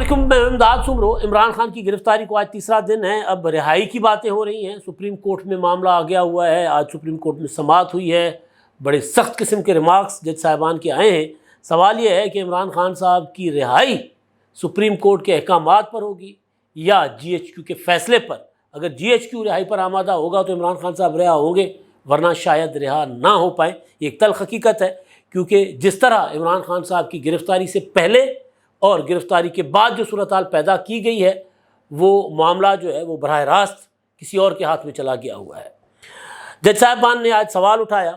علیکم، میں امداد سمرو۔ عمران خان کی گرفتاری کو آج تیسرا دن ہے۔ اب رہائی کی باتیں ہو رہی ہیں، سپریم کورٹ میں معاملہ آ گیا ہوا ہے۔ آج سپریم کورٹ میں سماعت ہوئی ہے، بڑے سخت قسم کے ریمارکس جج صاحبان کے آئے ہیں۔ سوال یہ ہے کہ عمران خان صاحب کی رہائی سپریم کورٹ کے احکامات پر ہوگی یا جی ایچ کیو کے فیصلے پر۔ اگر جی ایچ کیو رہائی پر آمادہ ہوگا تو عمران خان صاحب رہا ہوں گے، ورنہ شاید رہا نہ ہو پائیں۔ یہ ایک تلخ حقیقت ہے، کیونکہ جس طرح عمران خان صاحب کی گرفتاری سے پہلے اور گرفتاری کے بعد جو صورتحال پیدا کی گئی ہے، وہ معاملہ جو ہے وہ براہ راست کسی اور کے ہاتھ میں چلا گیا ہوا ہے۔ جج صاحبان نے آج سوال اٹھایا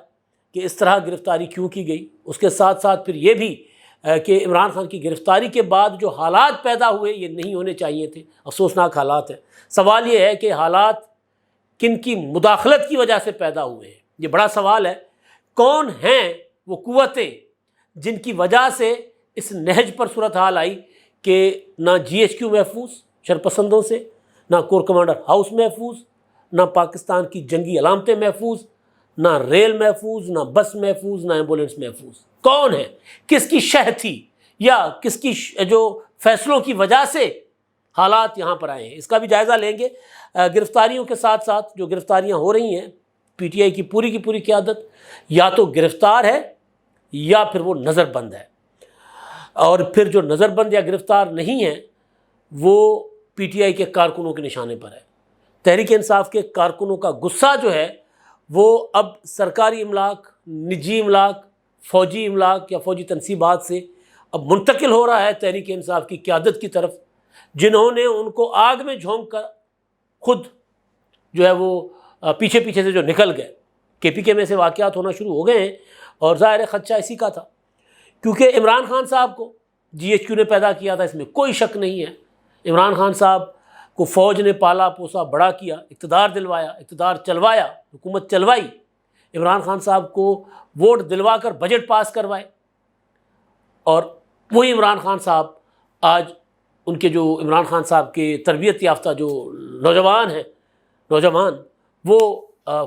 کہ اس طرح گرفتاری کیوں کی گئی، اس کے ساتھ ساتھ پھر یہ بھی کہ عمران خان کی گرفتاری کے بعد جو حالات پیدا ہوئے یہ نہیں ہونے چاہیے تھے، افسوسناک حالات ہیں۔ سوال یہ ہے کہ حالات کن کی مداخلت کی وجہ سے پیدا ہوئے ہیں، یہ بڑا سوال ہے۔ کون ہیں وہ قوتیں جن کی وجہ سے اس نہج پر صورتحال آئی کہ نہ جی ایچ کیو محفوظ شرپسندوں سے، نہ کور کمانڈر ہاؤس محفوظ، نہ پاکستان کی جنگی علامتیں محفوظ، نہ ریل محفوظ، نہ بس محفوظ، نہ ایمبولینس محفوظ۔ کون ہے، کس کی شہ تھی، یا کس کی جو فیصلوں کی وجہ سے حالات یہاں پر آئے ہیں، اس کا بھی جائزہ لیں گے۔ گرفتاریوں کے ساتھ ساتھ جو گرفتاریاں ہو رہی ہیں، پی ٹی آئی کی پوری قیادت یا تو گرفتار ہے یا پھر وہ نظر بند ہے، اور پھر جو نظر بند یا گرفتار نہیں ہے وہ پی ٹی آئی کے کارکنوں کے نشانے پر ہے۔ تحریک انصاف کے کارکنوں کا غصہ جو ہے وہ اب سرکاری املاک، نجی املاک، فوجی املاک یا فوجی تنصیبات سے اب منتقل ہو رہا ہے تحریک انصاف کی قیادت کی طرف، جنہوں نے ان کو آگ میں جھونک کر خود جو ہے وہ پیچھے سے جو نکل گئے۔ کے پی کے میں سے واقعات ہونا شروع ہو گئے ہیں، اور ظاہر خدشہ اسی کا تھا، کیونکہ عمران خان صاحب کو جی ایچ کیو نے پیدا کیا تھا، اس میں کوئی شک نہیں ہے۔ عمران خان صاحب کو فوج نے پالا پوسا بڑا کیا، اقتدار دلوایا، اقتدار چلوایا، حکومت چلوائی، عمران خان صاحب کو ووٹ دلوا کر بجٹ پاس کروائے، اور وہی عمران خان صاحب آج ان کے جو عمران خان صاحب کے تربیت یافتہ جو نوجوان وہ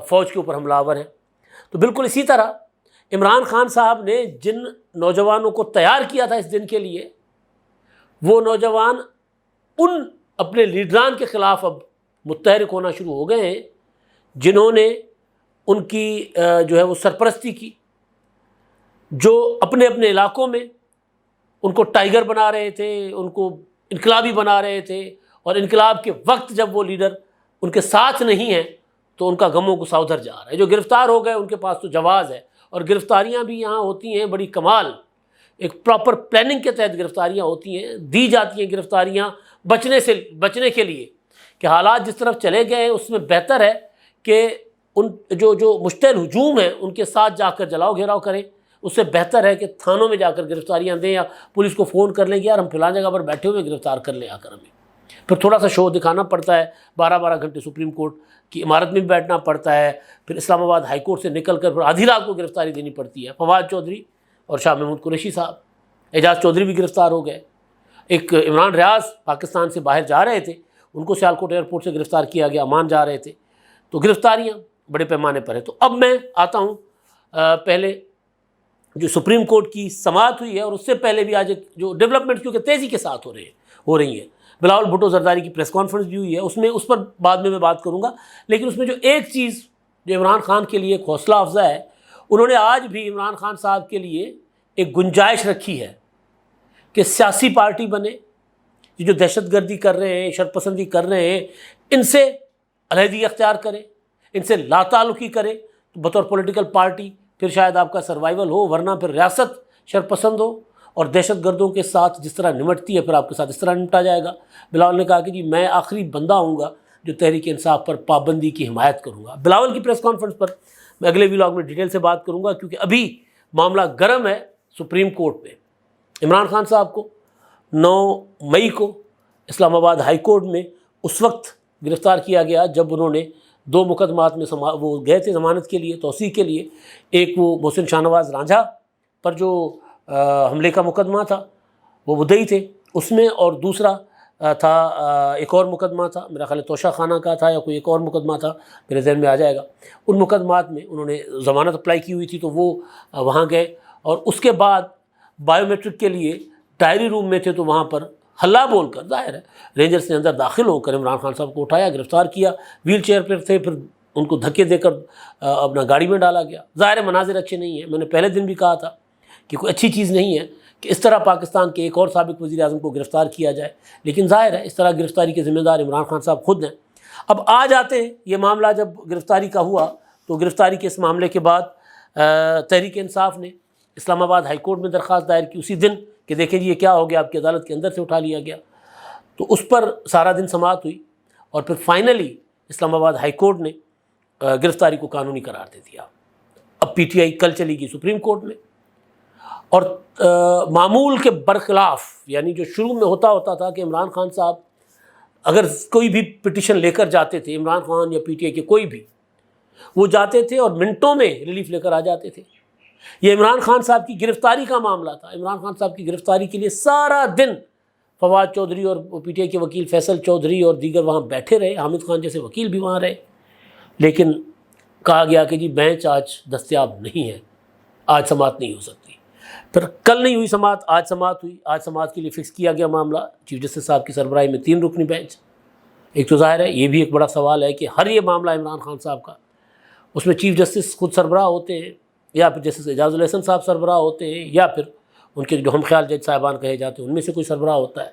فوج کے اوپر حملہ آور ہیں۔ تو بالکل اسی طرح عمران خان صاحب نے جن نوجوانوں کو تیار کیا تھا اس دن کے لیے، وہ نوجوان ان اپنے لیڈران کے خلاف اب متحرک ہونا شروع ہو گئے ہیں، جنہوں نے ان کی جو ہے وہ سرپرستی کی، جو اپنے علاقوں میں ان کو ٹائیگر بنا رہے تھے، ان کو انقلابی بنا رہے تھے، اور انقلاب کے وقت جب وہ لیڈر ان کے ساتھ نہیں ہیں تو ان کا غم و غصہ ادھر جا رہا ہے۔ جو گرفتار ہو گئے ان کے پاس تو جواز ہے، اور گرفتاریاں بھی یہاں ہوتی ہیں بڑی کمال، ایک پراپر پلاننگ کے تحت گرفتاریاں ہوتی ہیں، دی جاتی ہیں گرفتاریاں بچنے کے لیے، کہ حالات جس طرف چلے گئے ہیں اس میں بہتر ہے کہ ان جو مشتعل ہجوم ہیں ان کے ساتھ جا کر جلاؤ گھیراؤ کریں۔ اس سے بہتر ہے کہ تھانوں میں جا کر گرفتاریاں دیں، یا پولیس کو فون کر لیں کہ یار ہم فلاں جگہ پر بیٹھے ہوئے گرفتار کر لیں آ کر ہمیں۔ پھر تھوڑا سا شو دکھانا پڑتا ہے، 12 گھنٹے سپریم کورٹ کی عمارت میں بھی بیٹھنا پڑتا ہے، پھر اسلام آباد ہائی کورٹ سے نکل کر پھر آدھی رات کو گرفتاری دینی پڑتی ہے۔ فواد چودھری اور شاہ محمود قریشی صاحب، اعجاز چودھری بھی گرفتار ہو گئے۔ ایک عمران ریاض پاکستان سے باہر جا رہے تھے، ان کو سیالکوٹ ایئرپورٹ سے گرفتار کیا گیا، عمان جا رہے تھے۔ تو گرفتاریاں بڑے پیمانے پر ہیں۔ تو اب میں آتا ہوں پہلے جو سپریم کورٹ کی سماعت ہوئی ہے، اور اس سے پہلے بھی آج جو ڈیولپمنٹ کیونکہ تیزی کے ساتھ ہو رہی ہیں، بلاول بھٹو زرداری کی پریس کانفرنس بھی ہوئی ہے، اس پر بعد میں بات کروں گا۔ لیکن اس میں جو ایک چیز جو عمران خان کے لیے ایک حوصلہ افزا ہے، انہوں نے آج بھی عمران خان صاحب کے لیے ایک گنجائش رکھی ہے کہ سیاسی پارٹی بنے، یہ جو دہشت گردی کر رہے ہیں، شرپسندی کر رہے ہیں، ان سے علیحدگی اختیار کرے، ان سے لا تعلقی کرے، تو بطور پولیٹیکل پارٹی پھر شاید آپ کا سروائیول ہو، ورنہ پھر ریاست شرپسند ہو اور دہشت گردوں کے ساتھ جس طرح نمٹتی ہے پھر آپ کے ساتھ اس طرح نمٹا جائے گا۔ بلاول نے کہا کہ جی میں آخری بندہ ہوں گا جو تحریک انصاف پر پابندی کی حمایت کروں گا۔ بلاول کی پریس کانفرنس پر میں اگلے ولاگ میں ڈیٹیل سے بات کروں گا، کیونکہ ابھی معاملہ گرم ہے سپریم کورٹ میں۔ عمران خان صاحب کو 9 مئی کو اسلام آباد ہائی کورٹ میں اس وقت گرفتار کیا گیا جب انہوں نے 2 مقدمات میں وہ گئے تھے ضمانت کے لیے، توسیع کے لیے۔ ایک وہ محسن شاہ نواز رانجھا پر جو حملے کا مقدمہ تھا، وہ مدعی تھے اس میں، اور دوسرا تھا ایک اور مقدمہ تھا، میرا خیال ہے توشہ خانہ کا تھا یا کوئی ایک اور مقدمہ تھا، میرے ذہن میں آ جائے گا۔ ان مقدمات میں انہوں نے ضمانت اپلائی کی ہوئی تھی، تو وہ وہاں گئے، اور اس کے بعد بائیو میٹرک کے لیے ڈائری روم میں تھے، تو وہاں پر ہلا بول کر، ظاہر ہے رینجرز نے اندر داخل ہو کر عمران خان صاحب کو اٹھایا، گرفتار کیا، ویل چیئر پر تھے، پھر ان کو دھکے دے کر اپنا گاڑی میں ڈالا گیا۔ ظاہر مناظر اچھے نہیں ہیں، میں نے پہلے دن بھی کہا تھا کہ کوئی اچھی چیز نہیں ہے کہ اس طرح پاکستان کے ایک اور سابق وزیر اعظم کو گرفتار کیا جائے، لیکن ظاہر ہے اس طرح گرفتاری کے ذمہ دار عمران خان صاحب خود ہیں۔ اب آ جاتے ہیں، یہ معاملہ جب گرفتاری کا ہوا تو گرفتاری کے اس معاملے کے بعد تحریک انصاف نے اسلام آباد ہائی کورٹ میں درخواست دائر کی اسی دن کہ دیکھیں جی یہ کیا ہو گیا، آپ کی عدالت کے اندر سے اٹھا لیا گیا۔ تو اس پر سارا دن سماعت ہوئی اور پھر فائنلی اسلام آباد ہائی کورٹ نے گرفتاری کو قانونی قرار دے دیا۔ اب پی ٹی آئی کل چلی گئی سپریم کورٹ میں، اور معمول کے برخلاف، یعنی جو شروع میں ہوتا تھا کہ عمران خان صاحب اگر کوئی بھی پٹیشن لے کر جاتے تھے، عمران خان یا پی ٹی آئی کے کوئی بھی، وہ جاتے تھے اور منٹوں میں ریلیف لے کر آ جاتے تھے۔ یہ عمران خان صاحب کی گرفتاری کا معاملہ تھا۔ عمران خان صاحب کی گرفتاری کے لیے سارا دن فواد چودھری اور پی ٹی آئی کے وکیل فیصل چودھری اور دیگر وہاں بیٹھے رہے، حامد خان جیسے وکیل بھی وہاں رہے، لیکن کہا گیا کہ جی بینچ آج دستیاب نہیں ہے، آج سماعت نہیں ہو سکتی۔ پھر کل نہیں ہوئی سماعت، آج سماعت ہوئی۔ آج سماعت کے لیے فکس کیا گیا معاملہ چیف جسٹس صاحب کی سربراہی میں 3 رکنی بینچ۔ ایک تو ظاہر ہے یہ بھی ایک بڑا سوال ہے کہ ہر یہ معاملہ عمران خان صاحب کا، اس میں چیف جسٹس خود سربراہ ہوتے ہیں یا پھر جسٹس اعجاز الاحسن صاحب سربراہ ہوتے ہیں یا پھر ان کے جو ہم خیال جج صاحبان کہے جاتے ہیں ان میں سے کوئی سربراہ ہوتا ہے،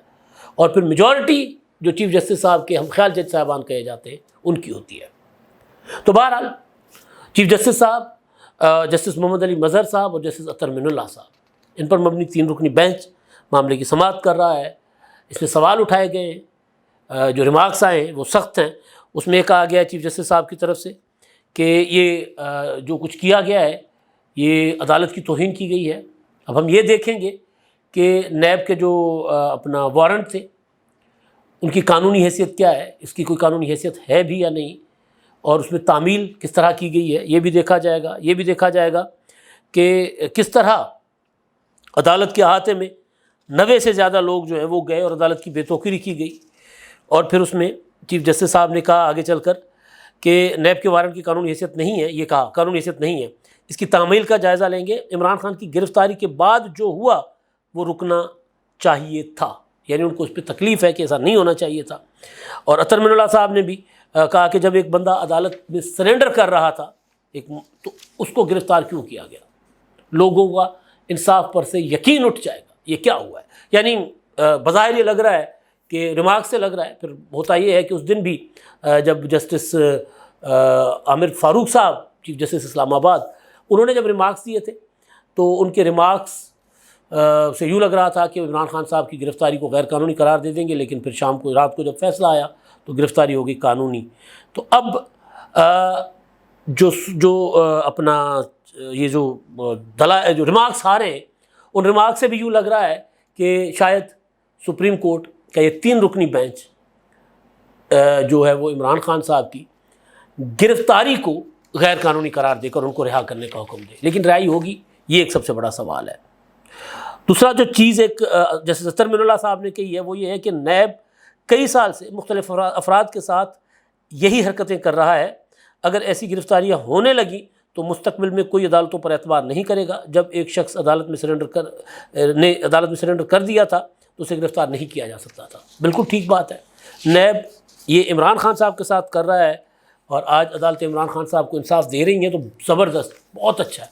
اور پھر میجورٹی جو چیف جسٹس صاحب کے ہم خیال جج صاحبان کہے جاتے ہیں ان کی ہوتی ہے۔ تو بہرحال چیف جسٹس صاحب، جسٹس محمد علی مظہر صاحب اور جسٹس اطہر من اللہ صاحب، ان پر مبنی 3 رکنی بینچ معاملے کی سماعت کر رہا ہے۔ اس میں سوال اٹھائے گئے ہیں، جو ریمارکس آئے ہیں وہ سخت ہیں۔ اس میں کہا گیا ہے چیف جسٹس صاحب کی طرف سے کہ یہ جو کچھ کیا گیا ہے یہ عدالت کی توہین کی گئی ہے۔ اب ہم یہ دیکھیں گے کہ نیب کے جو اپنا وارنٹ تھے ان کی قانونی حیثیت کیا ہے، اس کی کوئی قانونی حیثیت ہے بھی یا نہیں، اور اس میں تعمیل کس طرح کی گئی ہے یہ بھی دیکھا جائے گا۔ یہ بھی دیکھا جائے گا کہ کس طرح عدالت کے احاطے میں 90 سے زیادہ لوگ جو ہیں وہ گئے اور عدالت کی بے توقیری کی گئی، اور پھر اس میں چیف جسٹس صاحب نے کہا آگے چل کر کہ نیب کے وارنٹ کی قانونی حیثیت نہیں ہے، یہ کہا قانونی حیثیت نہیں ہے، اس کی تعمیل کا جائزہ لیں گے۔ عمران خان کی گرفتاری کے بعد جو ہوا وہ رکنا چاہیے تھا، یعنی ان کو اس پہ تکلیف ہے کہ ایسا نہیں ہونا چاہیے تھا۔ اور اطہر من اللہ صاحب نے بھی کہا کہ جب ایک بندہ عدالت میں سرنڈر کر رہا تھا تو اس کو گرفتار کیوں کیا گیا؟ لوگوں کا انصاف پر سے یقین اٹھ جائے گا، یہ کیا ہوا ہے؟ یعنی بظاہر یہ لگ رہا ہے کہ ریمارک سے لگ رہا ہے، پھر ہوتا یہ ہے کہ اس دن بھی جب جسٹس عامر فاروق صاحب چیف جسٹس اسلام آباد، انہوں نے جب ریمارکس دیے تھے تو ان کے ریمارکس سے یوں لگ رہا تھا کہ عمران خان صاحب کی گرفتاری کو غیر قانونی قرار دے دیں گے، لیکن پھر شام کو رات کو جب فیصلہ آیا تو گرفتاری ہوگی قانونی۔ تو اب جو اپنا یہ جو ریمارکس آ رہے ہیں ان ریمارکس سے بھی یوں لگ رہا ہے کہ شاید سپریم کورٹ کا یہ 3 رکنی بینچ جو ہے وہ عمران خان صاحب کی گرفتاری کو غیر قانونی قرار دے کر ان کو رہا کرنے کا حکم دے، لیکن رہائی ہوگی یہ ایک سب سے بڑا سوال ہے۔ دوسرا جو چیز ایک جیسے اطہر من اللہ صاحب نے کہی ہے وہ یہ ہے کہ نیب کئی سال سے مختلف افراد کے ساتھ یہی حرکتیں کر رہا ہے۔ اگر ایسی گرفتاریاں ہونے لگیں تو مستقبل میں کوئی عدالتوں پر اعتبار نہیں کرے گا۔ جب ایک شخص عدالت میں سرنڈر کر دیا تھا تو اسے گرفتار نہیں کیا جا سکتا تھا۔ بالکل ٹھیک بات ہے، نیب یہ عمران خان صاحب کے ساتھ کر رہا ہے، اور آج عدالت عمران خان صاحب کو انصاف دے رہی ہیں تو زبردست، بہت اچھا ہے۔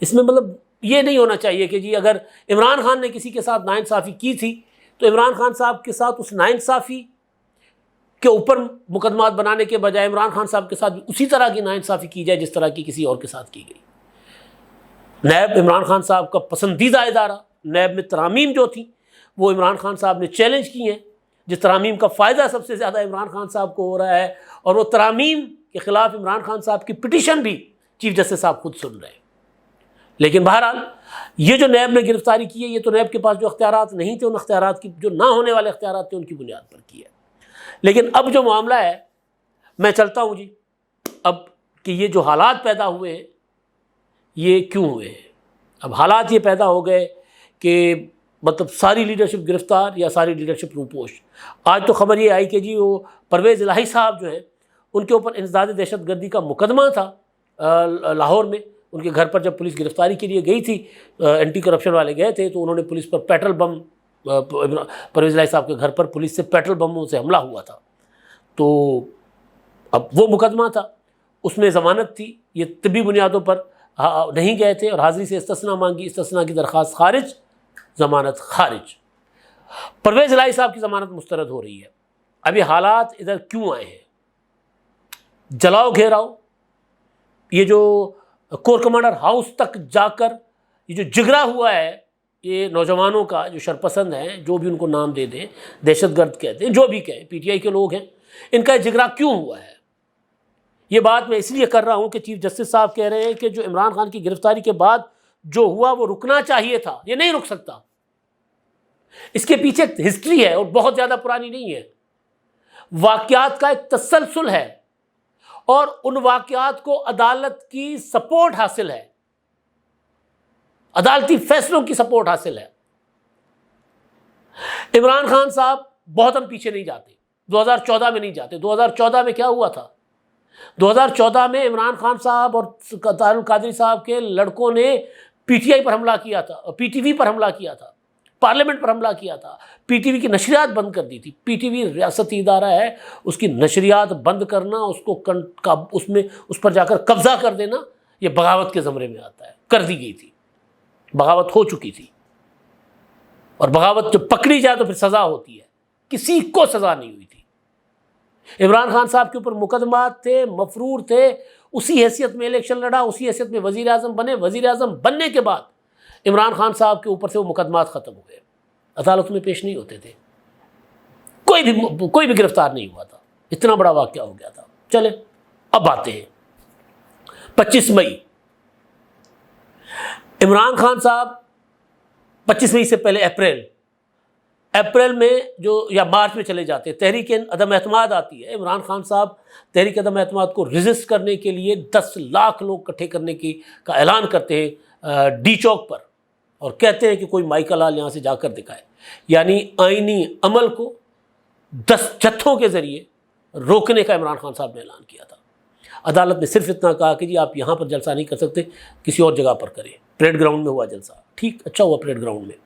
اس میں مطلب یہ نہیں ہونا چاہیے کہ جی اگر عمران خان نے کسی کے ساتھ ناانصافی کی تھی تو عمران خان صاحب کے ساتھ اس ناانصافی کے اوپر مقدمات بنانے کے بجائے عمران خان صاحب کے ساتھ بھی اسی طرح کی ناانصافی کی جائے جس طرح کی کسی اور کے ساتھ کی گئی۔ نیب عمران خان صاحب کا پسندیدہ ادارہ، نیب میں ترامیم جو تھیں وہ عمران خان صاحب نے چیلنج کی ہیں، جس ترامیم کا فائدہ سب سے زیادہ عمران خان صاحب کو ہو رہا ہے، اور وہ ترامیم کے خلاف عمران خان صاحب کی پٹیشن بھی چیف جسٹس صاحب خود سن رہے ہیں۔ لیکن بہرحال یہ جو نیب نے گرفتاری کی ہے یہ تو نیب کے پاس جو اختیارات نہیں تھے ان اختیارات کی جو نہ ہونے والے اختیارات تھے ان کی بنیاد پر کی ہے۔ لیکن اب جو معاملہ ہے میں چلتا ہوں جی اب کہ یہ جو حالات پیدا ہوئے ہیں یہ کیوں ہوئے ہیں؟ اب حالات یہ پیدا ہو گئے کہ مطلب ساری لیڈرشپ گرفتار یا ساری لیڈرشپ روپوش۔ آج تو خبر یہ آئی کہ جی وہ پرویز الہی صاحب جو ہیں ان کے اوپر انسداد دہشت گردی کا مقدمہ تھا لاہور میں، ان کے گھر پر جب پولیس گرفتاری کے لیے گئی تھی، اینٹی کرپشن والے گئے تھے تو انہوں نے پولیس پر پیٹرل بم پرویز الہی صاحب کے گھر پر پولیس سے پیٹرول بموں سے حملہ ہوا تھا، تو اب وہ مقدمہ تھا، اس میں ضمانت تھی، یہ طبی بنیادوں پر نہیں گئے تھے اور حاضری سے استثناء مانگی، استثناء کی درخواست خارج، ضمانت خارج۔ پرویز الہی صاحب کی ضمانت مسترد ہو رہی ہے۔ اب یہ حالات ادھر کیوں آئے ہیں؟ جلاؤ گھیراؤ، یہ جو کور کمانڈر ہاؤس تک جا کر یہ جو جگرا ہوا ہے یہ نوجوانوں کا جو شرپسند ہیں، جو بھی ان کو نام دے دیں، دہشت گرد کہتے ہیں، جو بھی کہیں، پی ٹی آئی کے لوگ ہیں، ان کا جگرا کیوں ہوا ہے؟ یہ بات میں اس لیے کر رہا ہوں کہ چیف جسٹس صاحب کہہ رہے ہیں کہ جو عمران خان کی گرفتاری کے بعد جو ہوا وہ رکنا چاہیے تھا، یہ نہیں رک سکتا۔ اس کے پیچھے ہسٹری ہے اور بہت زیادہ پرانی نہیں ہے، واقعات کا ایک تسلسل ہے اور ان واقعات کو عدالت کی سپورٹ حاصل ہے، عدالتی فیصلوں کی سپورٹ حاصل ہے۔ عمران خان صاحب بہت ہم پیچھے نہیں جاتے، 2014 میں نہیں جاتے۔ 2014 میں کیا ہوا تھا؟ 2014 میں عمران خان صاحب اور طاہر القادری صاحب کے لڑکوں نے پی ٹی آئی پر حملہ کیا تھا، پی ٹی وی پر حملہ کیا تھا، پارلیمنٹ پر حملہ کیا تھا، پی ٹی وی کی نشریات بند کر دی تھی۔ پی ٹی وی ریاستی ادارہ ہے، اس کی نشریات بند کرنا، اس پر جا کر قبضہ کر دینا، یہ بغاوت کے زمرے میں آتا ہے، کر دی گئی تھی، بغاوت ہو چکی تھی، اور بغاوت جب پکڑی جائے تو پھر سزا ہوتی ہے، کسی کو سزا نہیں ہوئی تھی۔ عمران خان صاحب کے اوپر مقدمات تھے، مفرور تھے، اسی حیثیت میں الیکشن لڑا، اسی حیثیت میں وزیر اعظم بنے، وزیر اعظم بننے کے بعد عمران خان صاحب کے اوپر سے وہ مقدمات ختم ہوئے، عدالت میں پیش نہیں ہوتے تھے، کوئی بھی گرفتار نہیں ہوا تھا، اتنا بڑا واقعہ ہو گیا تھا۔ چلے اب آتے ہیں 25 مئی۔ عمران خان صاحب 25 مئی سے پہلے اپریل میں جو یا مارچ میں چلے جاتے ہیں، تحریک عدم اعتماد آتی ہے۔ عمران خان صاحب تحریک عدم اعتماد کو ریزسٹ کرنے کے لیے 10 لاکھ لوگ اکٹھے کرنے کا اعلان کرتے ہیں ڈی چوک پر، اور کہتے ہیں کہ کوئی مائیکا لال یہاں سے جا کر دکھائے، یعنی آئینی عمل کو 10 جتھوں کے ذریعے روکنے کا عمران خان صاحب نے اعلان کیا تھا۔ عدالت نے صرف اتنا کہا کہ جی آپ یہاں پر جلسہ نہیں کر سکتے، کسی اور جگہ پر کریں۔ پریڈ گراؤنڈ میں ہوا جلسہ، ٹھیک، اچھا ہوا پریڈ گراؤنڈ میں۔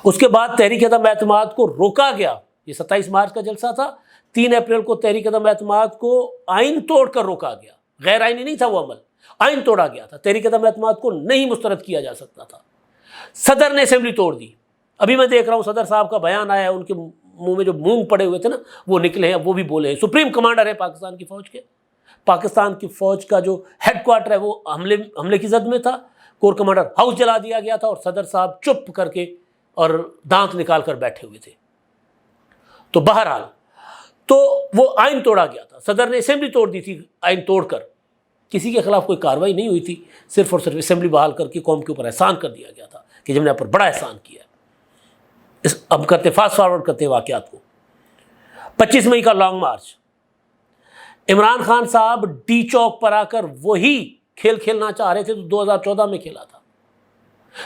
اس کے بعد تحریک عدم اعتماد کو روکا گیا، یہ 27 مارچ کا جلسہ تھا۔ 3 اپریل کو تحریک عدم اعتماد کو آئین توڑ کر روکا گیا، غیر آئینی نہیں تھا وہ عمل، آئین توڑا گیا تھا، تحریک عدم اعتماد کو نہیں مسترد کیا جا سکتا تھا۔ صدر نے اسمبلی توڑ دی۔ ابھی میں دیکھ رہا ہوں صدر صاحب کا بیان آیا ہے، ان کے منہ میں جو مونگ پڑے ہوئے تھے نا وہ نکلے ہیں، وہ بھی بولے ہیں۔ سپریم کمانڈر ہے پاکستان کی فوج کے، پاکستان کی فوج کا جو ہیڈ کوارٹر ہے وہ حملے کی زد میں تھا، کور کمانڈر ہاؤس جلا دیا گیا تھا، اور صدر صاحب چپ کر کے اور دانت نکال کر بیٹھے ہوئے تھے۔ تو بہرحال تو وہ آئین توڑا گیا تھا، صدر نے اسمبلی توڑ دی تھی آئین توڑ کر، کسی کے خلاف کوئی کارروائی نہیں ہوئی تھی، صرف اور صرف اسمبلی بحال کر کے قوم کے اوپر احسان کر دیا گیا تھا کہ جب نے پر بڑا احسان کیا۔ اب کرتے فاسٹ فارورڈ کرتے واقعات کو۔ 25 مئی کا لانگ مارچ، عمران خان صاحب ڈی چوک پر آ کر وہی کھیل کھیلنا چاہ رہے تھے تو 2014 میں کھیلا تھا۔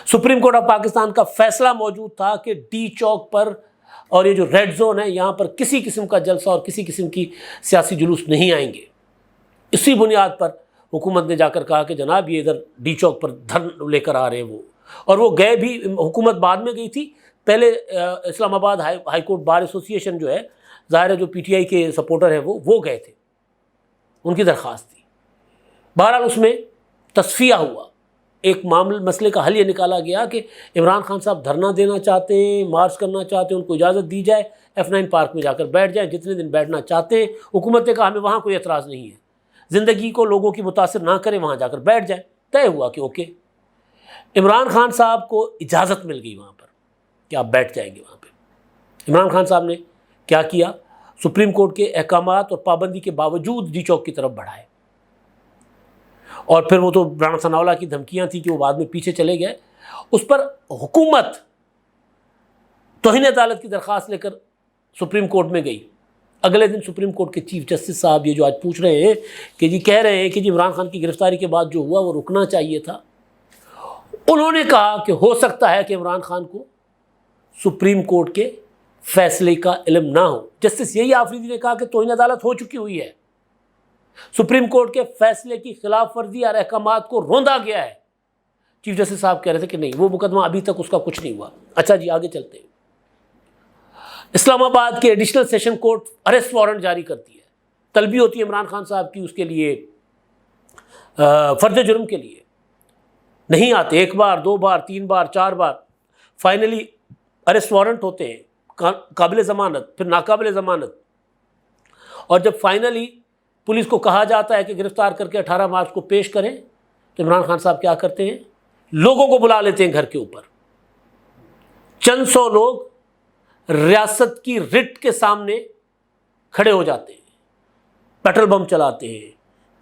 سپریم کورٹ آف پاکستان کا فیصلہ موجود تھا کہ ڈی چوک پر اور یہ جو ریڈ زون ہے یہاں پر کسی قسم کا جلسہ اور کسی قسم کی سیاسی جلوس نہیں آئیں گے۔ اسی بنیاد پر حکومت نے جا کر کہا کہ جناب یہ ادھر ڈی چوک پر دھرنا لے کر آ رہے ہیں وہ، اور وہ گئے بھی، حکومت بعد میں گئی تھی، پہلے اسلام آباد ہائی کورٹ بار ایسوسی ایشن جو ہے، ظاہر ہے جو پی ٹی آئی کے سپورٹر ہیں وہ گئے تھے، ان کی درخواست تھی۔ بہرحال اس میں تصفیہ ہوا، ایک مسئلے کا حل یہ نکالا گیا کہ عمران خان صاحب دھرنا دینا چاہتے ہیں، مارچ کرنا چاہتے ہیں، ان کو اجازت دی جائے، F9 پارک میں جا کر بیٹھ جائیں، جتنے دن بیٹھنا چاہتے ہیں۔ حکومت نے کہا ہمیں وہاں کوئی اعتراض نہیں ہے، زندگی کو لوگوں کی متاثر نہ کریں، وہاں جا کر بیٹھ جائیں۔ طے ہوا کہ اوکے، عمران خان صاحب کو اجازت مل گئی وہاں پر کہ آپ بیٹھ جائیں گے وہاں پہ۔ عمران خان صاحب نے کیا کیا؟ سپریم کورٹ کے احکامات اور پابندی کے باوجود ڈی چوک کی طرف بڑھائے، اور پھر وہ تو رانا ثناءاللہ کی دھمکیاں تھیں کہ وہ بعد میں پیچھے چلے گئے۔ اس پر حکومت توہین عدالت کی درخواست لے کر سپریم کورٹ میں گئی۔ اگلے دن سپریم کورٹ کے چیف جسٹس صاحب یہ جو آج پوچھ رہے ہیں کہ جی کہہ رہے ہیں کہ جی عمران خان کی گرفتاری کے بعد جو ہوا وہ رکنا چاہیے تھا، انہوں نے کہا کہ ہو سکتا ہے کہ عمران خان کو سپریم کورٹ کے فیصلے کا علم نہ ہو۔ جسٹس یہی آفریدی نے کہا کہ توہین عدالت ہو چکی ہوئی ہے، سپریم کورٹ کے فیصلے کی خلاف ورزی اور احکامات کو روندا گیا ہے۔ چیف جسٹس صاحب کہہ رہے تھے کہ نہیں، وہ مقدمہ ابھی تک اس کا کچھ نہیں ہوا۔ اچھا جی آگے چلتے ہیں۔ اسلام آباد کے additional session court arrest warrant جاری کرتی ہے، طلبی ہوتی ہے عمران خان صاحب کی اس کے لیے فرد جرم کے لیے، نہیں آتے، 1 بار 2 بار 3 بار 4 بار، فائنلی اریسٹ وارنٹ ہوتے ہیں، قابل ضمانت پھر ناقابل ضمانت، اور جب فائنلی پولیس کو کہا جاتا ہے کہ گرفتار کر کے 18 مارچ کو پیش کریں، تو عمران خان صاحب کیا کرتے ہیں، لوگوں کو بلا لیتے ہیں گھر کے اوپر، چند سو لوگ ریاست کی رٹ کے سامنے کھڑے ہو جاتے ہیں، پیٹرول بم چلاتے ہیں،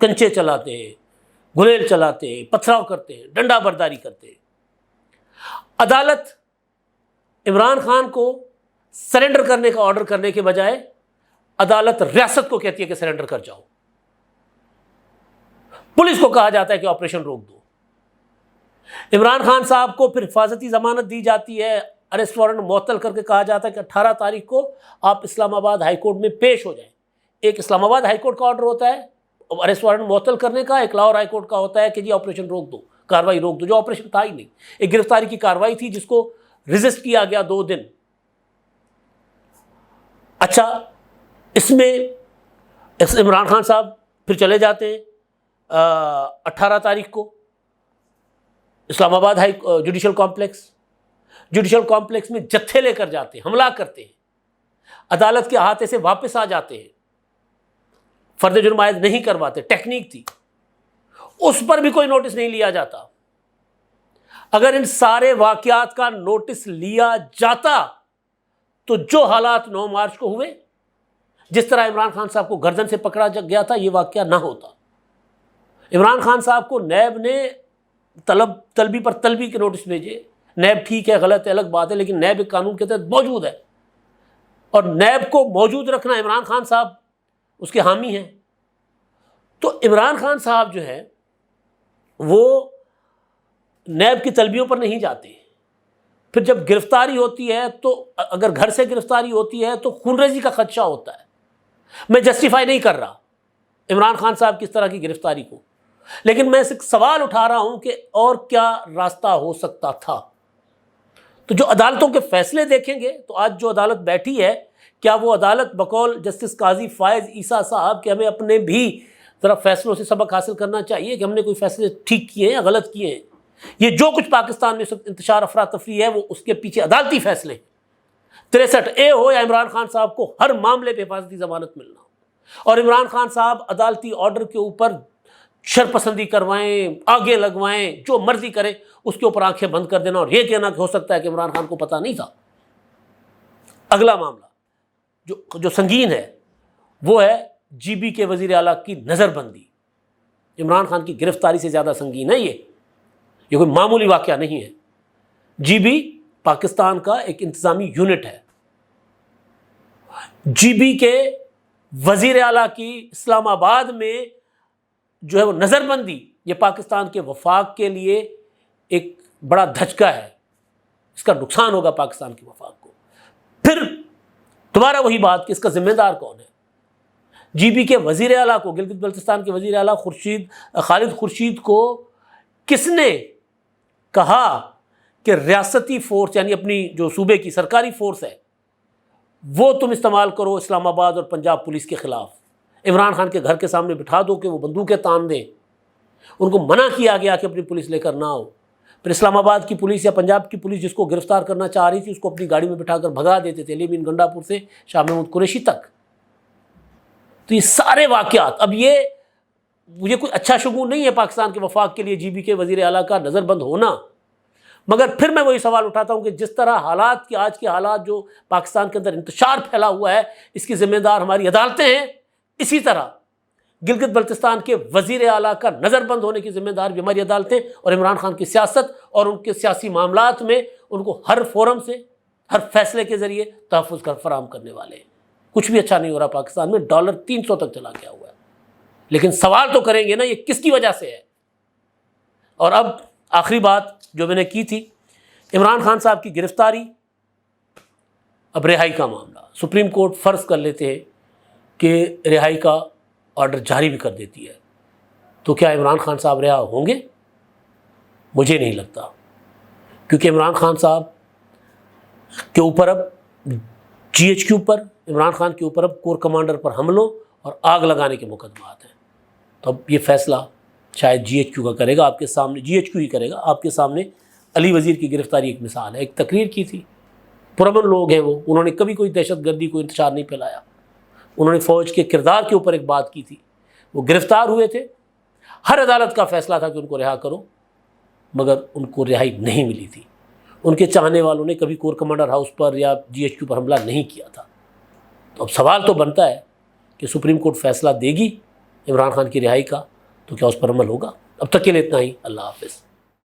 کنچے چلاتے ہیں، گلیل چلاتے ہیں، پتھراؤ کرتے ہیں، ڈنڈا برداری کرتے ہیں۔ عدالت عمران خان کو سرنڈر کرنے کا آرڈر کرنے کے بجائے عدالت ریاست کو کہتی ہے کہ سرنڈر کر جاؤ، پولیس کو کہا جاتا ہے کہ آپریشن روک دو۔ عمران خان صاحب کو پھر حفاظتی ضمانت دی جاتی ہے، اریسٹ وارنٹ معطل کر کے کہا جاتا ہے کہ 18 تاریخ کو آپ اسلام آباد ہائی کورٹ میں پیش ہو جائیں۔ ایک اسلام آباد ہائی کورٹ کا آرڈر ہوتا ہے اریسٹ وارنٹ معطل کرنے کا، ایک لاہور ہائی کورٹ کا ہوتا ہے کہ جی آپریشن روک دو، کاروائی روک دو، جو آپریشن تھا ہی نہیں، ایک گرفتاری کی کاروائی تھی جس کو ریزسٹ کیا گیا 2 دن۔ اچھا، اس میں عمران خان صاحب پھر چلے جاتے ہیں 18 تاریخ کو اسلام آباد جوڈیشل کمپلیکس میں جتھے لے کر جاتے ہیں، حملہ کرتے ہیں، عدالت کے احاطے سے واپس آ جاتے ہیں، فرد جرم عائد نہیں کرواتے، ٹیکنیک تھی، اس پر بھی کوئی نوٹس نہیں لیا جاتا۔ اگر ان سارے واقعات کا نوٹس لیا جاتا تو جو حالات 9 مارچ کو ہوئے، جس طرح عمران خان صاحب کو گردن سے پکڑا گیا تھا، یہ واقعہ نہ ہوتا۔ عمران خان صاحب کو نیب نے طلبی پر طلبی کے نوٹس بھیجے، نیب ٹھیک ہے غلط ہے الگ بات ہے، لیکن نیب ایک قانون کے تحت موجود ہے، اور نیب کو موجود رکھنا عمران خان صاحب اس کے حامی ہیں۔ تو عمران خان صاحب جو ہے وہ نیب کی طلبیوں پر نہیں جاتے، پھر جب گرفتاری ہوتی ہے تو اگر گھر سے گرفتاری ہوتی ہے تو خونریزی کا خدشہ ہوتا ہے۔ میں جسٹیفائی نہیں کر رہا عمران خان صاحب کی اس طرح کی گرفتاری کو، لیکن میں ایک سوال اٹھا رہا ہوں کہ اور کیا راستہ ہو سکتا تھا۔ تو جو عدالتوں کے فیصلے دیکھیں گے تو آج جو عدالت بیٹھی ہے، کیا وہ عدالت بقول جسٹس قاضی فائز عیسیٰ صاحب کہ ہمیں اپنے بھی ذرا فیصلوں سے سبق حاصل کرنا چاہیے کہ ہم نے کوئی فیصلے ٹھیک کیے ہیں یا غلط کیے ہیں؟ یہ جو کچھ پاکستان میں انتشار افراتفری ہے وہ اس کے پیچھے عدالتی فیصلے ہیں۔ 63A ہو یا عمران خان صاحب کو ہر معاملے پہ حفاظتی ضمانت ملنا ہو، اور عمران خان صاحب عدالتی آرڈر کے اوپر شرپسندی کروائیں، آگے لگوائیں، جو مرضی کریں، اس کے اوپر آنکھیں بند کر دینا اور یہ کہنا کہ ہو سکتا ہے کہ عمران خان کو پتہ نہیں تھا۔ اگلا معاملہ جو سنگین ہے وہ ہے جی بی کے وزیر اعلیٰ کی نظر بندی۔ عمران خان کی گرفتاری سے زیادہ سنگین ہے یہ کوئی معمولی واقعہ نہیں ہے۔ جی بی پاکستان کا ایک انتظامی یونٹ ہے۔ جی بی کے وزیر اعلیٰ کی اسلام آباد میں جو ہے وہ نظر بندی، یہ پاکستان کے وفاق کے لیے ایک بڑا دھچکا ہے، اس کا نقصان ہوگا پاکستان کے وفاق کو۔ پھر دوبارہ وہی بات کہ اس کا ذمہ دار کون ہے؟ جی بی کے وزیر اعلیٰ کو، گلگت بلتستان کے وزیر اعلیٰ خالد خورشید کو کس نے کہا کہ ریاستی فورس یعنی اپنی جو صوبے کی سرکاری فورس ہے وہ تم استعمال کرو اسلام آباد اور پنجاب پولیس کے خلاف؟ عمران خان کے گھر کے سامنے بٹھا دو کہ وہ بندوقیں تان دیں۔ ان کو منع کیا گیا کہ اپنی پولیس لے کر نہ آؤ۔ پھر اسلام آباد کی پولیس یا پنجاب کی پولیس جس کو گرفتار کرنا چاہ رہی تھی اس کو اپنی گاڑی میں بٹھا کر بھگا دیتے تھے، لیمین گنڈا پور سے شاہ محمود قریشی تک۔ تو یہ سارے واقعات، اب یہ کوئی اچھا شگون نہیں ہے پاکستان کے وفاق کے لیے جی بی کے وزیر اعلیٰ کا نظر بند ہونا۔ مگر پھر میں وہی سوال اٹھاتا ہوں کہ جس طرح حالات کی آج کے حالات جو پاکستان کے اندر انتشار پھیلا ہوا ہے، اس کی ذمہ دار ہماری عدالتیں ہیں، اسی طرح گلگت بلتستان کے وزیر اعلیٰ کا نظر بند ہونے کی ذمہ دار بھی ہماری عدالتیں اور عمران خان کی سیاست اور ان کے سیاسی معاملات میں ان کو ہر فورم سے، ہر فیصلے کے ذریعے تحفظ فراہم کرنے والے ہیں۔ کچھ بھی اچھا نہیں ہو رہا پاکستان میں، ڈالر 300 تک چلا گیا ہوا ہے، لیکن سوال تو کریں گے نا یہ کس کی وجہ سے ہے۔ اور اب آخری بات جو میں نے کی تھی، عمران خان صاحب کی گرفتاری، اب رہائی کا معاملہ، سپریم کورٹ فرض کر لیتے ہیں کہ رہائی کا آرڈر جاری بھی کر دیتی ہے، تو کیا عمران خان صاحب رہا ہوں گے؟ مجھے نہیں لگتا، کیونکہ عمران خان صاحب کے اوپر اب جی ایچ کیو پر عمران خان کے اوپر اب کور کمانڈر پر حملوں اور آگ لگانے کے مقدمات ہیں۔ تو اب یہ فیصلہ شاید جی ایچ کیو کا کرے گا، آپ کے سامنے جی ایچ کیو ہی کرے گا۔ آپ کے سامنے علی وزیر کی گرفتاری ایک مثال ہے، ایک تقریر کی تھی، پرامن لوگ ہیں وہ، انہوں نے کبھی کوئی دہشت گردی کوئی انتشار نہیں پھیلایا، انہوں نے فوج کے کردار کے اوپر ایک بات کی تھی، وہ گرفتار ہوئے تھے، ہر عدالت کا فیصلہ تھا کہ ان کو رہا کرو، مگر ان کو رہائی نہیں ملی تھی۔ ان کے چاہنے والوں نے کبھی کور کمانڈر ہاؤس پر یا جی ایچ کیو پر حملہ نہیں کیا تھا۔ تو اب سوال تو بنتا ہے کہ سپریم کورٹ فیصلہ دے گی عمران خان کی رہائی کا، تو کیا اس پر عمل ہوگا؟ اب تک کے لیے اتنا ہی، اللہ حافظ۔